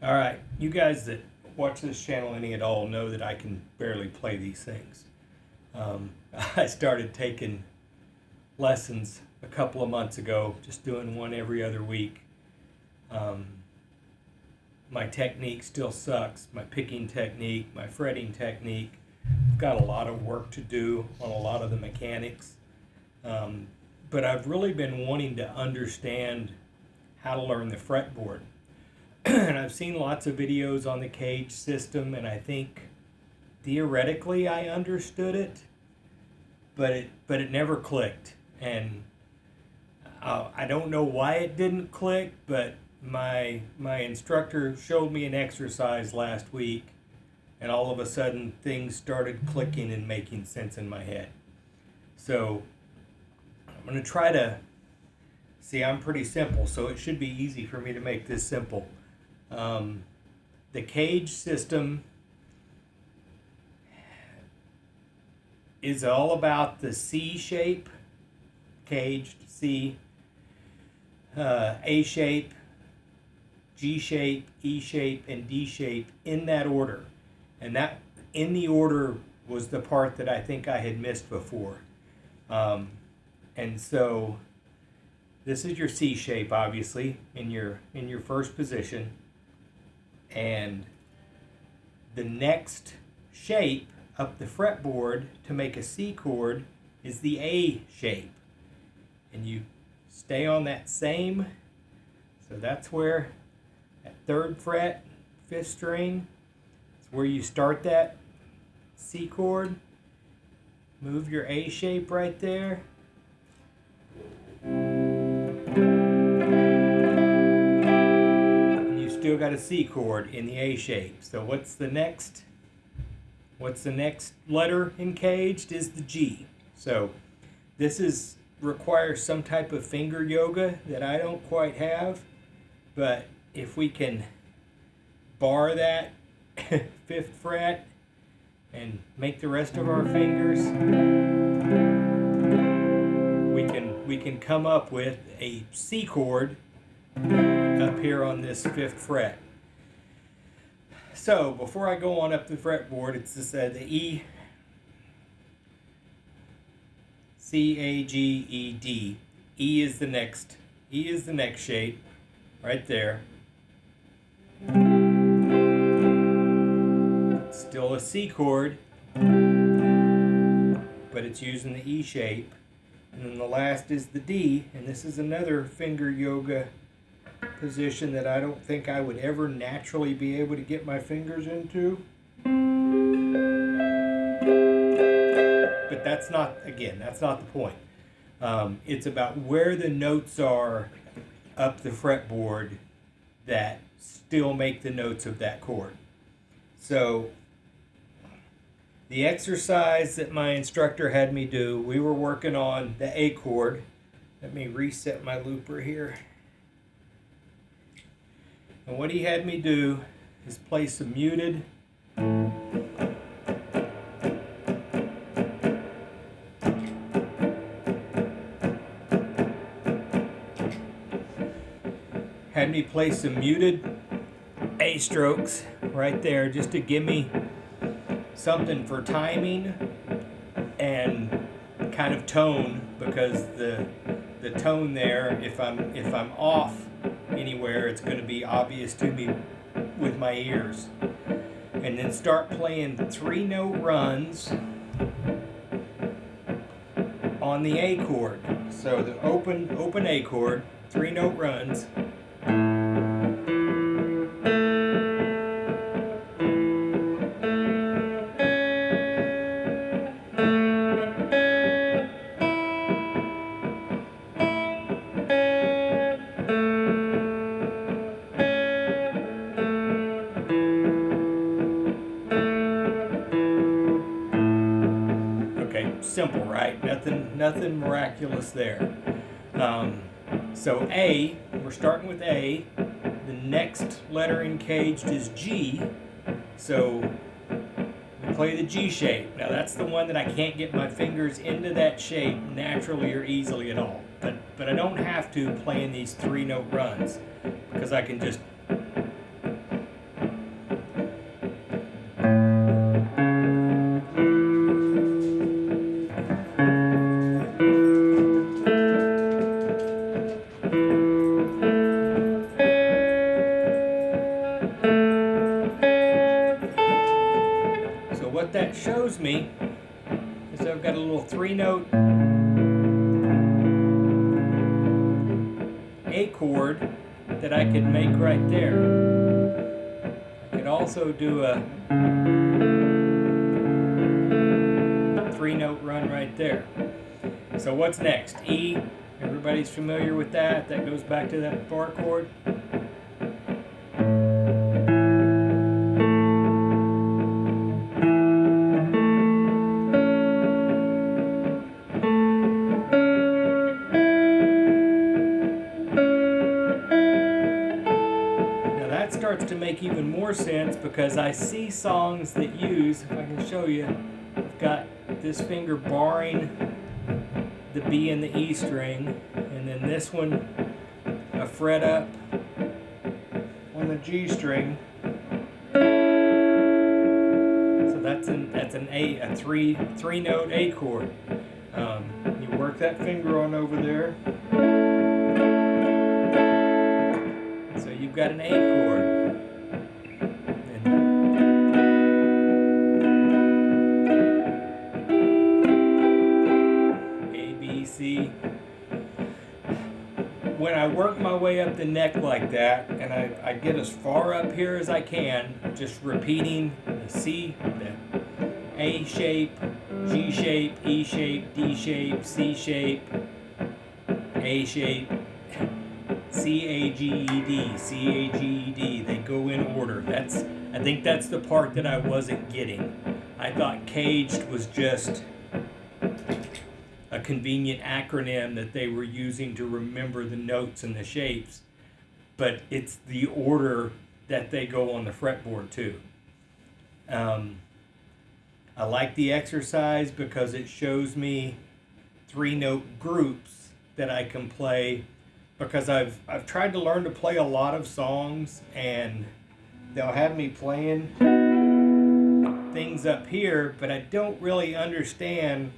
All right, you guys that watch this channel any at all know that I can barely play these things. Um, I started taking lessons a couple of months ago, just doing one every other week. Um, my technique still sucks, my picking technique, my fretting technique. I've got a lot of work to do on a lot of the mechanics. Um, but I've really been wanting to understand how to learn the fretboard. And I've seen lots of videos on the CAGED system, and I think theoretically I understood it, but it never clicked. And I don't know why it didn't click, but my instructor showed me an exercise last week, and all of a sudden things started clicking and making sense in my head. So I'm going to try to see. I'm pretty simple, so it should be easy for me to make this simple. The CAGED system is all about the C shape, CAGED, C, A shape, G shape, E shape, and D shape in that order. And that in the order was the part that I think I had missed before. And so this is your C shape, obviously, in your first position. And the next shape up the fretboard to make a C chord is the A shape. And you stay on that same, so that's where, at 3rd fret, 5th string, it's where you start that C chord. Move your A shape right there. Still got a C chord in the A shape. So what's the next letter in CAGED is the G. So this requires some type of finger yoga that I don't quite have, but if we can bar that 5th fret and make the rest of our fingers, we can come up with a C chord up here on this 5th fret. So before I go on up the fretboard, it's just the E, C, A, G, E, D. E is the next shape right there. It's still a C chord, but it's using the E shape. And then the last is the D, and this is another finger yoga position that I don't think I would ever naturally be able to get my fingers into. But that's not the point. It's about where the notes are up the fretboard that still make the notes of that chord. So the exercise that my instructor had me do, we were working on the A chord. Let me reset my looper here. And what he had me do is play some muted. Had me play some muted A strokes right there just to give me something for timing and kind of tone, because the tone there, if I'm off anywhere, it's going to be obvious to me with my ears. And then start playing 3-note runs on the A chord. So the open A chord, 3-note runs. Simple, right? Nothing miraculous there. So A, we're starting with A. The next letter in CAGED is G. So we play the G shape. Now that's the one that I can't get my fingers into that shape naturally or easily at all. But I don't have to play in these 3-note runs, because I can just that shows me is I've got a little 3-note A chord that I could make right there. I could also do a 3-note run right there. So what's next? E. Everybody's familiar with that. That goes back to that bar chord. Now that starts to make even more sense because I see songs that use, if I can show you, I've got this finger barring the B and the E string, and then this one a fret up on the G string. So that's an A, a three note A chord. You work that finger on over there. So you've got an A chord. See, when I work my way up the neck like that, and I get as far up here as I can, just repeating the C, the A shape, G shape, E shape, D shape, C shape, A shape, C-A-G-E-D, C-A-G-E-D. They go in order. I think that's the part that I wasn't getting. I thought CAGED was just a convenient acronym that they were using to remember the notes and the shapes, but it's the order that they go on the fretboard too. I like the exercise because it shows me 3-note groups that I can play, because I've tried to learn to play a lot of songs and they'll have me playing things up here, but I don't really understand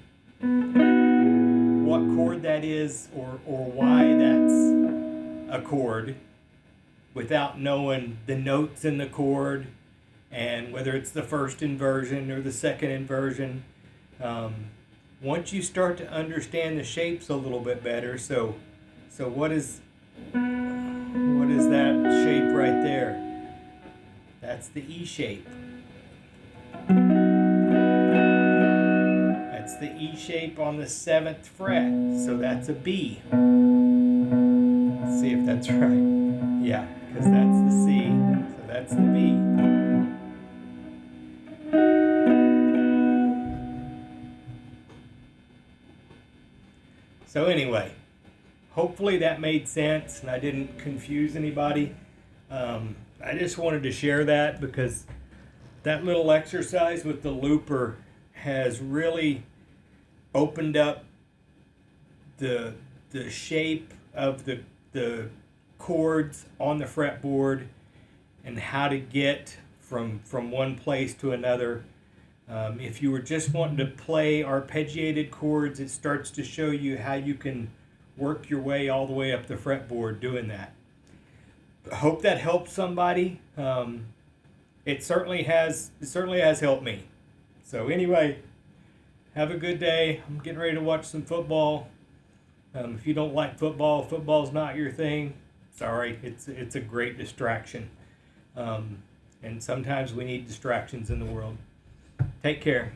what chord that is or why that's a chord without knowing the notes in the chord and whether it's the first inversion or the second inversion. Once you start to understand the shapes a little bit better, so what is that shape right there? That's the E shape. The E shape on the 7th fret, so that's a B. Let's see if that's right. Yeah, because that's the C, so that's the B. So anyway, hopefully that made sense and I didn't confuse anybody. I just wanted to share that because that little exercise with the looper has really opened up the shape of the chords on the fretboard and how to get from one place to another. If you were just wanting to play arpeggiated chords, it starts to show you how you can work your way all the way up the fretboard doing that. I hope that helped somebody. It certainly has helped me. So anyway, have a good day. I'm getting ready to watch some football. If you don't like football, football's not your thing. Sorry, it's a great distraction. And sometimes we need distractions in the world. Take care.